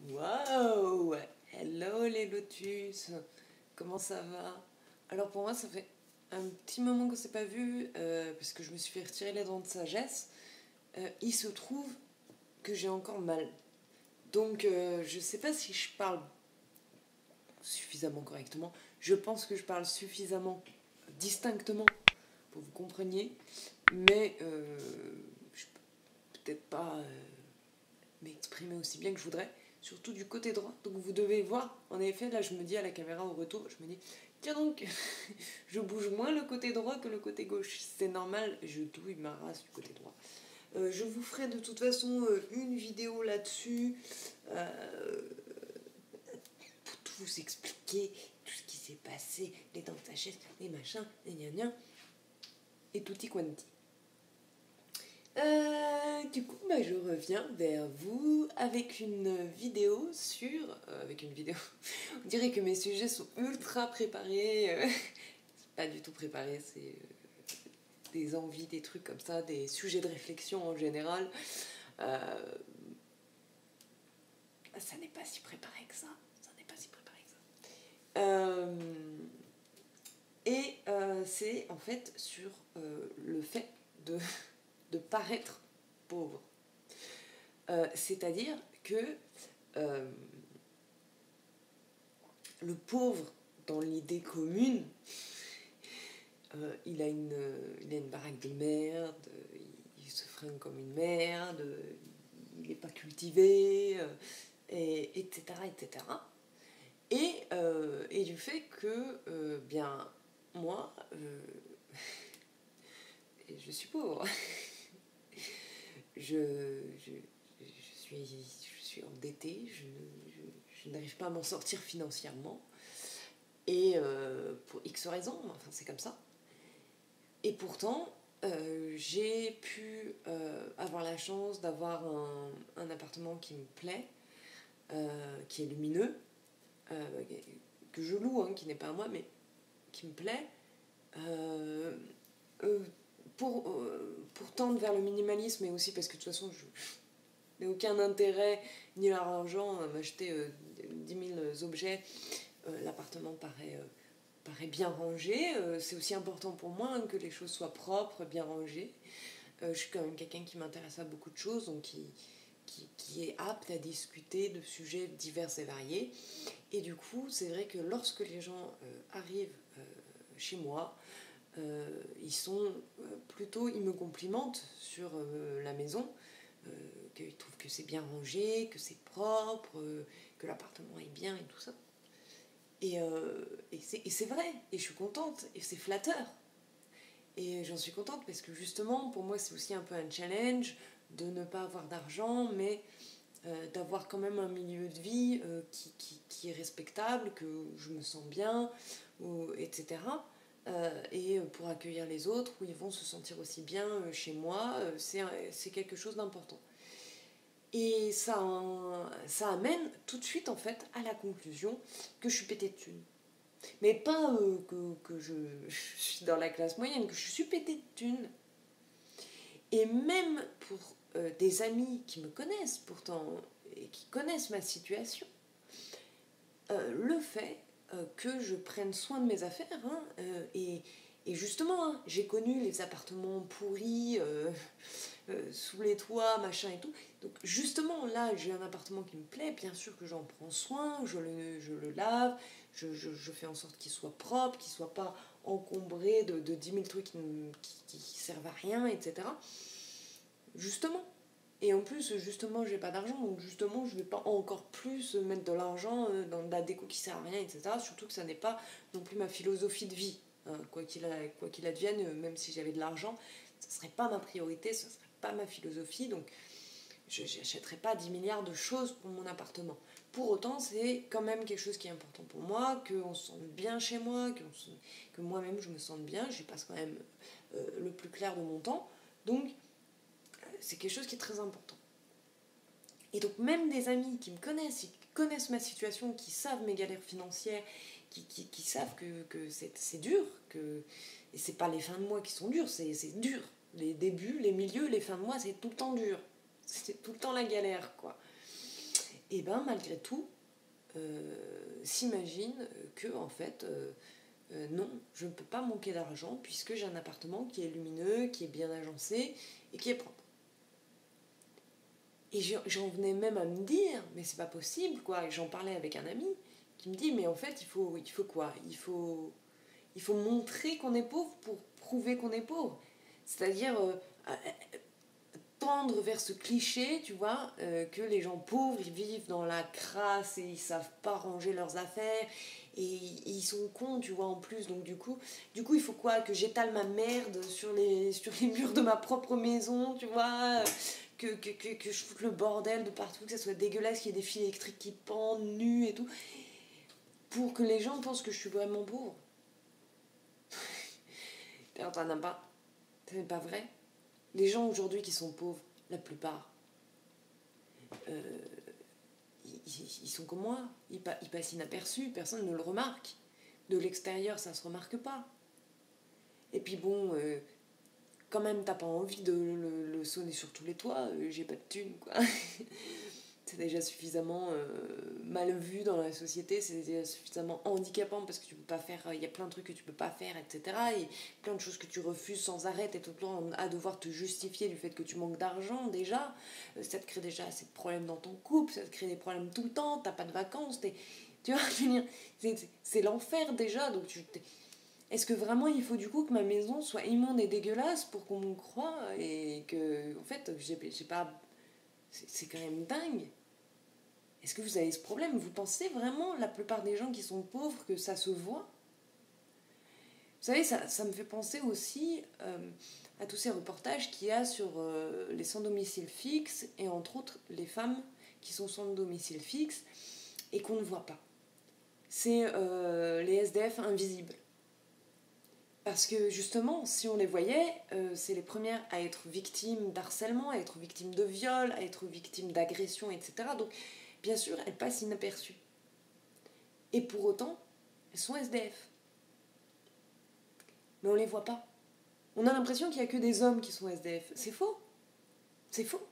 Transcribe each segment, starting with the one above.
Waouh! Hello les lotus! Comment ça va? Alors pour moi, ça fait un petit moment qu'on s'est pas vu, parce que je me suis fait retirer les dents de sagesse. Il se trouve que j'ai encore mal. Donc je sais pas si je parle suffisamment correctement. Je pense que je parle suffisamment distinctement pour que vous compreniez. Mais je peux peut-être pas m'exprimer aussi bien que je voudrais, surtout du côté droit. Donc vous devez voir, en effet, là je me dis à la caméra au retour, je me dis, tiens donc, je bouge moins le côté droit que le côté gauche. C'est normal, je douille ma race du côté droit. Je vous ferai de toute façon une vidéo là-dessus, pour tout vous expliquer, tout ce qui s'est passé, les dents de sagesse, les machins, les gna et tutti quanti. Du coup, je reviens vers vous avec une vidéo sur... avec une vidéo... On dirait que mes sujets sont ultra préparés. C'est pas du tout préparé, c'est des envies, des trucs comme ça, des sujets de réflexion en général. Ça n'est pas si préparé que ça. Ça n'est pas si préparé que ça. C'est en fait sur le fait de paraître pauvre. C'est-à-dire que le pauvre, dans l'idée commune, il a une baraque de merde, il se fringue comme une merde, il n'est pas cultivé, etc., etc. Et du fait que, bien, moi, je suis pauvre. je suis endettée, je n'arrive pas à m'en sortir financièrement. Et pour X raisons, enfin c'est comme ça. Et pourtant, j'ai pu avoir la chance d'avoir un appartement qui me plaît, qui est lumineux, que je loue, hein, qui n'est pas à moi, mais qui me plaît, pour tendre vers le minimalisme, et aussi parce que de toute façon, je n'ai aucun intérêt ni l'argent à m'acheter 10 000 objets. L'appartement paraît bien rangé. C'est aussi important pour moi, hein, que les choses soient propres, bien rangées. Je suis quand même quelqu'un qui m'intéresse à beaucoup de choses, donc qui est apte à discuter de sujets divers et variés. Et du coup, c'est vrai que lorsque les gens arrivent chez moi, ils me complimentent sur la maison, qu'ils trouvent que c'est bien rangé, que c'est propre, que l'appartement est bien et tout ça. Et c'est vrai, et je suis contente, et c'est flatteur. Et j'en suis contente parce que justement, pour moi, c'est aussi un peu un challenge de ne pas avoir d'argent, mais d'avoir quand même un milieu de vie qui est respectable, que je me sens bien, etc. Et pour accueillir les autres, où ils vont se sentir aussi bien chez moi, c'est quelque chose d'important. Et ça amène tout de suite en fait à la conclusion que je suis pétée de thunes. Mais pas que je suis dans la classe moyenne, que je suis pétée de thunes. Et même pour des amis qui me connaissent pourtant et qui connaissent ma situation, le fait que je prenne soin de mes affaires, hein, et justement, hein, j'ai connu les appartements pourris, sous les toits, machin et tout. Donc justement, là, j'ai un appartement qui me plaît, bien sûr que j'en prends soin, je le lave, je fais en sorte qu'il soit propre, qu'il soit pas encombré de 10 000 trucs qui servent à rien, etc. Justement. Et en plus, justement, j'ai pas d'argent, donc justement, je vais pas encore plus mettre de l'argent dans de la déco qui sert à rien, etc. Surtout que ça n'est pas non plus ma philosophie de vie. Hein. Quoi qu'il advienne, même si j'avais de l'argent, ce serait pas ma priorité, ce serait pas ma philosophie, donc je n'achèterai pas 10 milliards de choses pour mon appartement. Pour autant, c'est quand même quelque chose qui est important pour moi, qu'on se sente bien chez moi, que moi-même je me sente bien, j'y passe quand même le plus clair de mon temps, donc c'est quelque chose qui est très important. Et donc même des amis qui me connaissent, qui connaissent ma situation, qui savent mes galères financières, qui savent que c'est dur, et c'est pas les fins de mois qui sont dures, c'est dur. Les débuts, les milieux, les fins de mois, c'est tout le temps dur. C'est tout le temps la galère, quoi. et ben malgré tout, s'imagine que en fait, non, je ne peux pas manquer d'argent puisque j'ai un appartement qui est lumineux, qui est bien agencé et qui est propre. Et j'en venais même à me dire, mais c'est pas possible, quoi. Et j'en parlais avec un ami qui me dit, mais en fait, il faut quoi? Il faut montrer qu'on est pauvre pour prouver qu'on est pauvre. C'est-à-dire tendre vers ce cliché, tu vois, que les gens pauvres, ils vivent dans la crasse et ils savent pas ranger leurs affaires et ils sont cons, tu vois, en plus. Donc du coup il faut quoi? Que j'étale ma merde sur les murs de ma propre maison, tu vois, que je foute le bordel de partout, que ça soit dégueulasse, qu'il y ait des fils électriques qui pendent nus et tout, pour que les gens pensent que je suis vraiment pauvre. T'en as pas. C'est pas vrai. Les gens aujourd'hui qui sont pauvres, la plupart, ils sont comme moi. Ils passent inaperçus, personne ne le remarque. De l'extérieur, ça se remarque pas. Et puis bon, quand même, t'as pas envie de le sonner sur tous les toits. J'ai pas de thunes, quoi. C'est déjà suffisamment mal vu dans la société, c'est déjà suffisamment handicapant parce que tu peux pas faire, il y a plein de trucs que tu peux pas faire, etc. Et plein de choses que tu refuses sans arrêt, et tout le temps à devoir te justifier du fait que tu manques d'argent déjà. Ça te crée déjà assez de problèmes dans ton couple, ça te crée des problèmes tout le temps, t'as pas de vacances, tu vois, je veux dire, c'est l'enfer déjà. Donc est-ce que vraiment il faut du coup que ma maison soit immonde et dégueulasse pour qu'on me croie et que, en fait, j'ai pas. C'est quand même dingue. Est-ce que vous avez ce problème? Vous pensez vraiment, la plupart des gens qui sont pauvres, que ça se voit? Vous savez, ça me fait penser aussi à tous ces reportages qu'il y a sur les sans domicile fixe, et entre autres les femmes qui sont sans domicile fixe et qu'on ne voit pas. C'est les SDF invisibles. Parce que justement, si on les voyait, c'est les premières à être victimes d'harcèlement, à être victimes de viol, à être victimes d'agression, etc. Donc, bien sûr, elles passent inaperçues. Et pour autant, elles sont SDF. Mais on ne les voit pas. On a l'impression qu'il n'y a que des hommes qui sont SDF. C'est faux. C'est faux.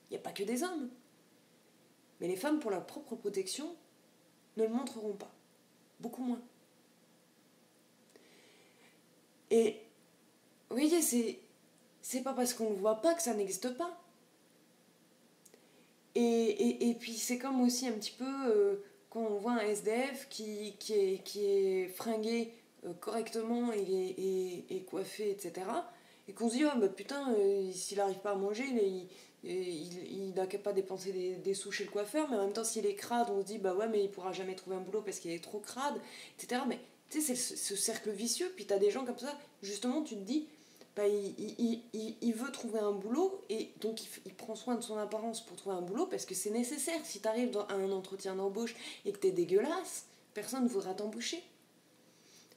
Il n'y a pas que des hommes. Mais les femmes, pour leur propre protection, ne le montreront pas. Beaucoup moins. Et, vous voyez, c'est pas parce qu'on ne le voit pas que ça n'existe pas. Et puis c'est comme aussi un petit peu quand on voit un SDF qui est fringué correctement et coiffé, etc. Et qu'on se dit, oh bah putain, s'il n'arrive pas à manger, il n'a qu'à pas dépenser des sous chez le coiffeur, mais en même temps s'il est crade, on se dit, bah ouais, mais il pourra jamais trouver un boulot parce qu'il est trop crade, etc. Mais tu sais, c'est ce cercle vicieux, puis t'as des gens comme ça, justement, tu te dis, bah, il veut trouver un boulot et donc il prend soin de son apparence pour trouver un boulot parce que c'est nécessaire. Si tu arrives à un entretien d'embauche et que tu es dégueulasse, personne ne voudra t'embaucher.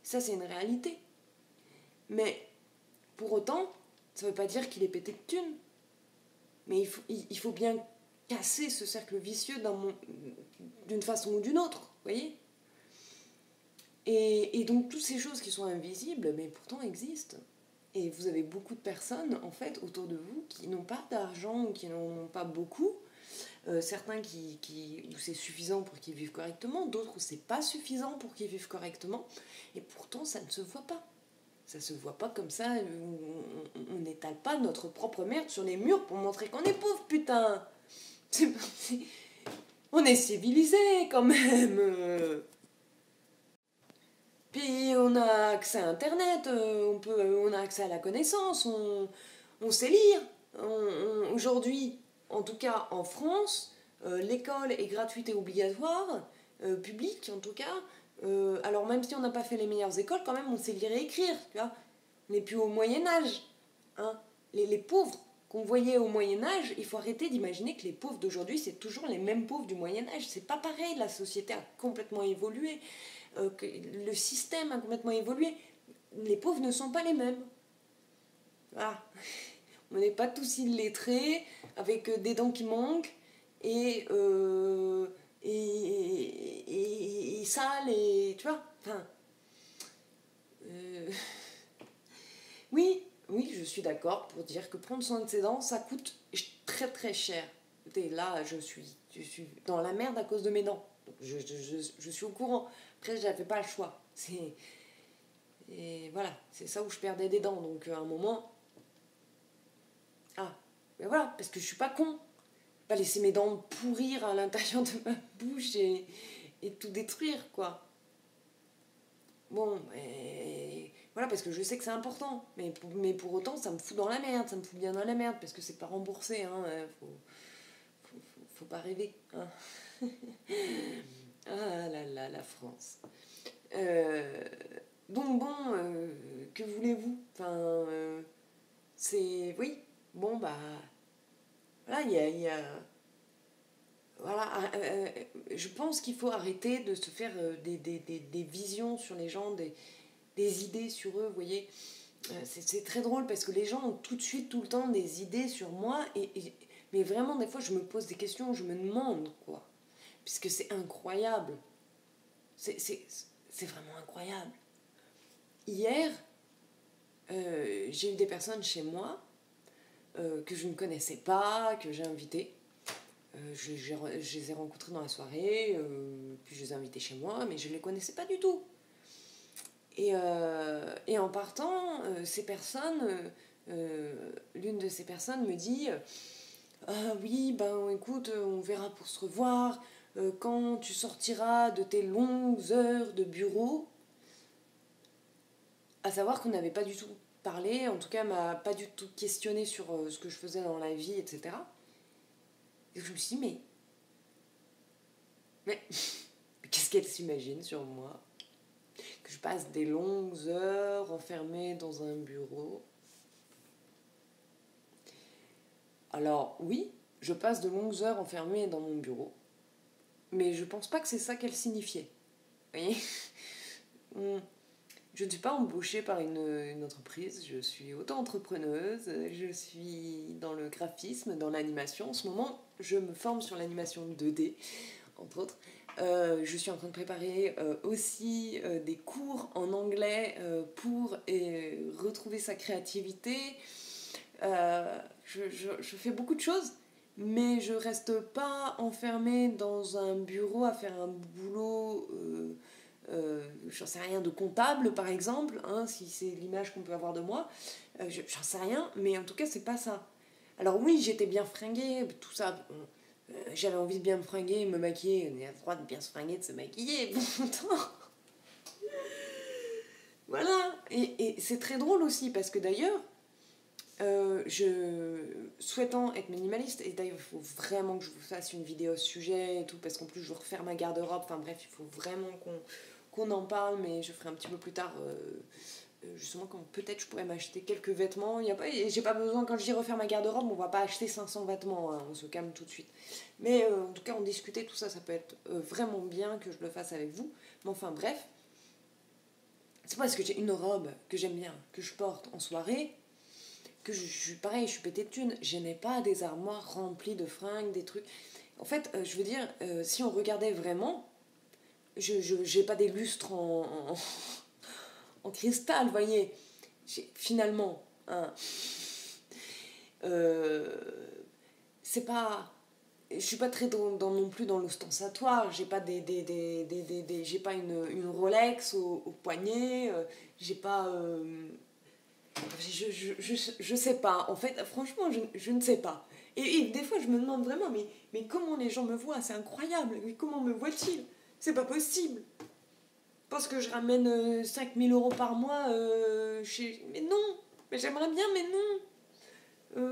Ça, c'est une réalité. Mais pour autant, ça ne veut pas dire qu'il est pété de thunes. Mais il faut bien casser ce cercle vicieux d'une façon ou d'une autre, vous voyez. Et donc toutes ces choses qui sont invisibles, mais pourtant existent. Et vous avez beaucoup de personnes, en fait, autour de vous qui n'ont pas d'argent ou qui n'en ont pas beaucoup. Certains où c'est suffisant pour qu'ils vivent correctement, d'autres où c'est pas suffisant pour qu'ils vivent correctement. Et pourtant, ça ne se voit pas. Ça se voit pas comme ça. On n'étale pas notre propre merde sur les murs pour montrer qu'on est pauvre, putain. On est civilisé quand même. Puis on a accès à Internet, on a accès à la connaissance, on sait lire. Aujourd'hui, en tout cas en France, l'école est gratuite et obligatoire, publique en tout cas. Alors même si on n'a pas fait les meilleures écoles, quand même on sait lire et écrire. Tu vois, on n'est plus au Moyen-Âge. Hein. Les pauvres qu'on voyait au Moyen-Âge, il faut arrêter d'imaginer que les pauvres d'aujourd'hui, c'est toujours les mêmes pauvres du Moyen-Âge. C'est pas pareil, la société a complètement évolué. Que le système a complètement évolué. Les pauvres ne sont pas les mêmes. Ah. On n'est pas tous illettrés, avec des dents qui manquent, et sales, et tu vois. Enfin, oui, je suis d'accord pour dire que prendre soin de ses dents, ça coûte très très cher. Et là, je suis Je suis dans la merde à cause de mes dents. Donc je suis au courant. Après, j'avais pas le choix. Et voilà, c'est ça où je perdais des dents. Donc à un moment... Ah, mais voilà, parce que je suis pas con. Pas laisser mes dents pourrir à l'intérieur de ma bouche et tout détruire, quoi. Bon, et voilà, parce que je sais que c'est important. Mais pour autant, ça me fout dans la merde. Ça me fout bien dans la merde, parce que c'est pas remboursé, hein. Faut pas rêver, hein. Ah là là, la France. Euh, donc bon, que voulez-vous? Enfin, c'est... Oui, bon, bah... Voilà, il y a voilà, je pense qu'il faut arrêter de se faire des visions sur les gens, des idées sur eux, vous voyez. C'est très drôle parce que les gens ont tout de suite, tout le temps, des idées sur moi. Mais vraiment, des fois, je me pose des questions, je me demande, quoi. Puisque c'est incroyable. C'est vraiment incroyable. Hier, j'ai eu des personnes chez moi que je ne connaissais pas, que j'ai invitées. Je les ai rencontrés dans la soirée, puis je les ai invités chez moi, mais je ne les connaissais pas du tout. Et en partant, ces personnes, l'une de ces personnes me dit ah oui, ben écoute, on verra pour se revoir quand tu sortiras de tes longues heures de bureau. À savoir qu'on n'avait pas du tout parlé, en tout cas, m'a pas du tout questionné sur ce que je faisais dans la vie, etc. Et je me suis dit, mais qu'est-ce qu'elle s'imagine sur moi? Que je passe des longues heures enfermée dans un bureau. Alors oui, je passe de longues heures enfermée dans mon bureau, mais je pense pas que c'est ça qu'elle signifiait. Vous voyez? Je ne suis pas embauchée par une entreprise, je suis auto-entrepreneuse, je suis dans le graphisme, dans l'animation. En ce moment, je me forme sur l'animation 2D, entre autres. Je suis en train de préparer aussi des cours en anglais pour retrouver sa créativité. Je fais beaucoup de choses, mais je reste pas enfermée dans un bureau à faire un boulot, j'en sais rien, de comptable par exemple, hein, si c'est l'image qu'on peut avoir de moi. J'en sais rien, mais en tout cas, c'est pas ça. Alors oui, j'étais bien fringuée, tout ça. J'avais envie de bien me fringuer, me maquiller. On a le droit de bien se fringuer, de se maquiller, pourtant. Voilà. Et c'est très drôle aussi, parce que d'ailleurs, souhaitant être minimaliste, et d'ailleurs il faut vraiment que je vous fasse une vidéo au sujet et tout, parce qu'en plus je veux refaire ma garde-robe, enfin bref, il faut vraiment qu'on en parle, mais je ferai un petit peu plus tard, justement quand peut-être je pourrais m'acheter quelques vêtements. J'ai pas besoin, quand je dis refaire ma garde-robe, on va pas acheter 500 vêtements, hein, on se calme tout de suite. Mais en tout cas, en discuter, tout ça, ça peut être vraiment bien que je le fasse avec vous. Mais enfin bref, c'est pas parce que j'ai une robe que j'aime bien, que je porte en soirée, que je suis pareil, je suis pété de thunes. Je n'ai pas des armoires remplies de fringues, des trucs. En fait, je veux dire, si on regardait vraiment, j'ai pas des lustres en cristal, vous voyez. Finalement, hein, c'est pas... Je suis pas très non plus dans l'ostensatoire. J'ai pas j'ai pas une Rolex au poignet. J'ai pas... je sais pas. En fait, franchement, je ne sais pas. Et des fois, je me demande vraiment, mais comment les gens me voient? C'est incroyable. Mais comment me voient-ils? C'est pas possible. Parce que je ramène 5000 euros par mois Mais non. Mais j'aimerais bien, mais non.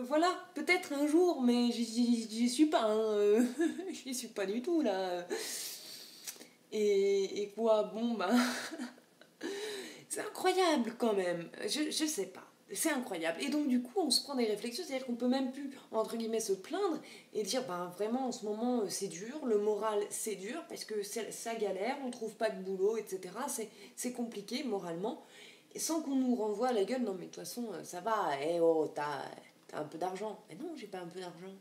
Voilà, peut-être un jour, mais j'y suis pas. Hein, j'y suis pas du tout, là. Et quoi? Bon, bah... C'est incroyable, quand même. Je sais pas. C'est incroyable. Et donc, du coup, on se prend des réflexions, c'est-à-dire qu'on peut même plus, entre guillemets, se plaindre et dire, ben vraiment, en ce moment, c'est dur, le moral, c'est dur, parce que ça galère, on trouve pas de boulot, etc. C'est compliqué, moralement. Et sans qu'on nous renvoie à la gueule, non, mais de toute façon, ça va, oh, t'as un peu d'argent. Mais non, j'ai pas un peu d'argent.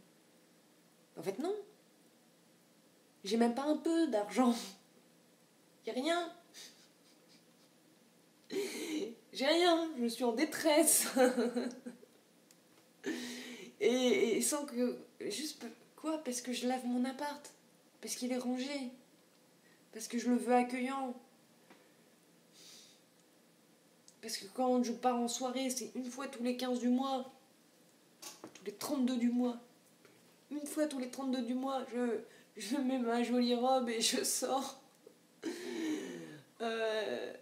En fait, non. J'ai même pas un peu d'argent. Y'a rien. J'ai rien, je suis en détresse. et sans que... Juste Quoi? Parce que je lave mon appart. Parce qu'il est rangé. Parce que je le veux accueillant. Parce que quand je pars en soirée, c'est une fois tous les 15 du mois. Tous les 32 du mois. Une fois tous les 32 du mois, je mets ma jolie robe et je sors. Bah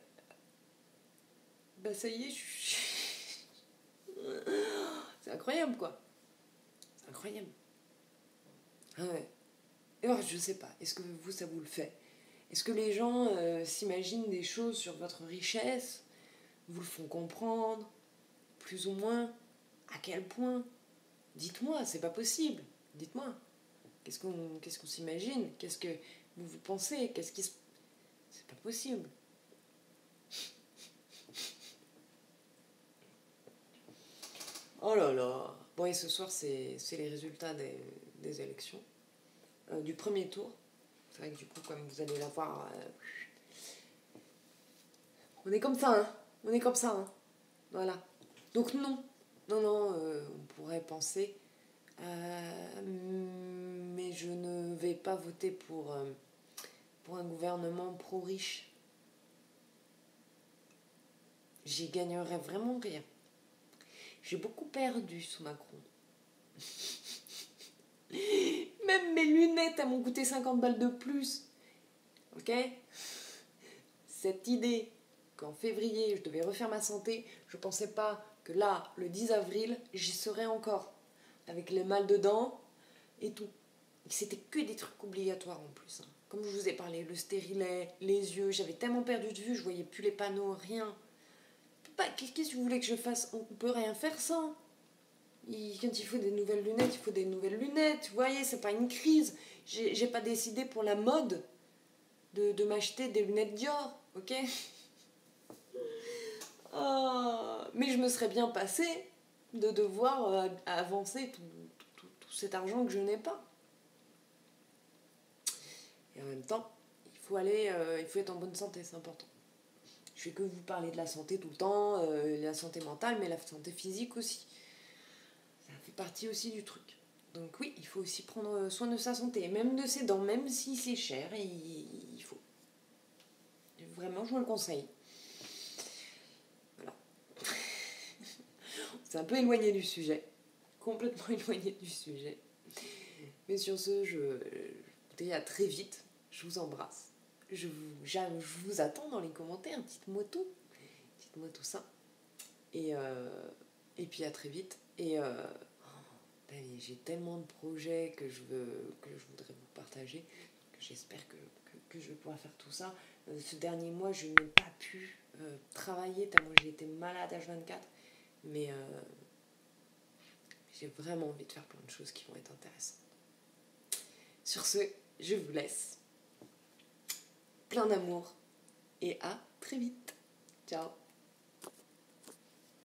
ça y est, c'est incroyable quoi. C'est incroyable. Ah ouais. Et alors, je sais pas, est-ce que vous, ça vous le fait? Est-ce que les gens s'imaginent des choses sur votre richesse? Vous le font comprendre? Plus ou moins? À quel point? Dites-moi, c'est pas possible. Dites-moi. Qu'est-ce qu'on s'imagine? Qu'est-ce que vous pensez? C'est pas possible. Oh là là. Bon, et ce soir, c'est les résultats des élections. Du premier tour. C'est vrai que du coup, comme vous allez la voir, on est comme ça, hein. On est comme ça, hein. Voilà. Donc non. Non, non, on pourrait penser. Mais je ne vais pas voter pour un gouvernement pro-riche. J'y gagnerais vraiment rien. J'ai beaucoup perdu sous Macron. Même mes lunettes, elles m'ont coûté 50 balles de plus. Ok? Cette idée qu'en février, je devais refaire ma santé, je pensais pas que là, le 10 avril, j'y serais encore. Avec les mal de dents et tout. Et c'était que des trucs obligatoires en plus. Hein. Comme je vous ai parlé, le stérilet, les yeux, j'avais tellement perdu de vue, je voyais plus les panneaux, rien. Qu'est-ce que vous voulez que je fasse? On peut rien faire sans. Quand il faut des nouvelles lunettes, il faut des nouvelles lunettes. Vous voyez, c'est pas une crise. J'ai pas décidé pour la mode de m'acheter des lunettes Dior, ok? Mais je me serais bien passé de devoir avancer tout cet argent que je n'ai pas. Et en même temps, il faut être en bonne santé, c'est important. Je fais que vous parler de la santé tout le temps, la santé mentale, mais la santé physique aussi. Ça fait partie aussi du truc. Donc oui, il faut aussi prendre soin de sa santé, même de ses dents, même si c'est cher, il faut. Vraiment, je vous le conseille. Voilà. C'est un peu éloigné du sujet. Complètement éloigné du sujet. Mais sur ce, je vous dis à très vite. Je vous embrasse. Je vous attends dans les commentaires. Dites-moi tout. Dites-moi tout ça. Et puis à très vite. Et j'ai tellement de projets que je voudrais vous partager. Que j'espère que je vais pouvoir faire tout ça. Ce dernier mois, je n'ai pas pu travailler tellement j'ai été malade H24. Mais j'ai vraiment envie de faire plein de choses qui vont être intéressantes. Sur ce, je vous laisse. Plein d'amour et à très vite. Ciao.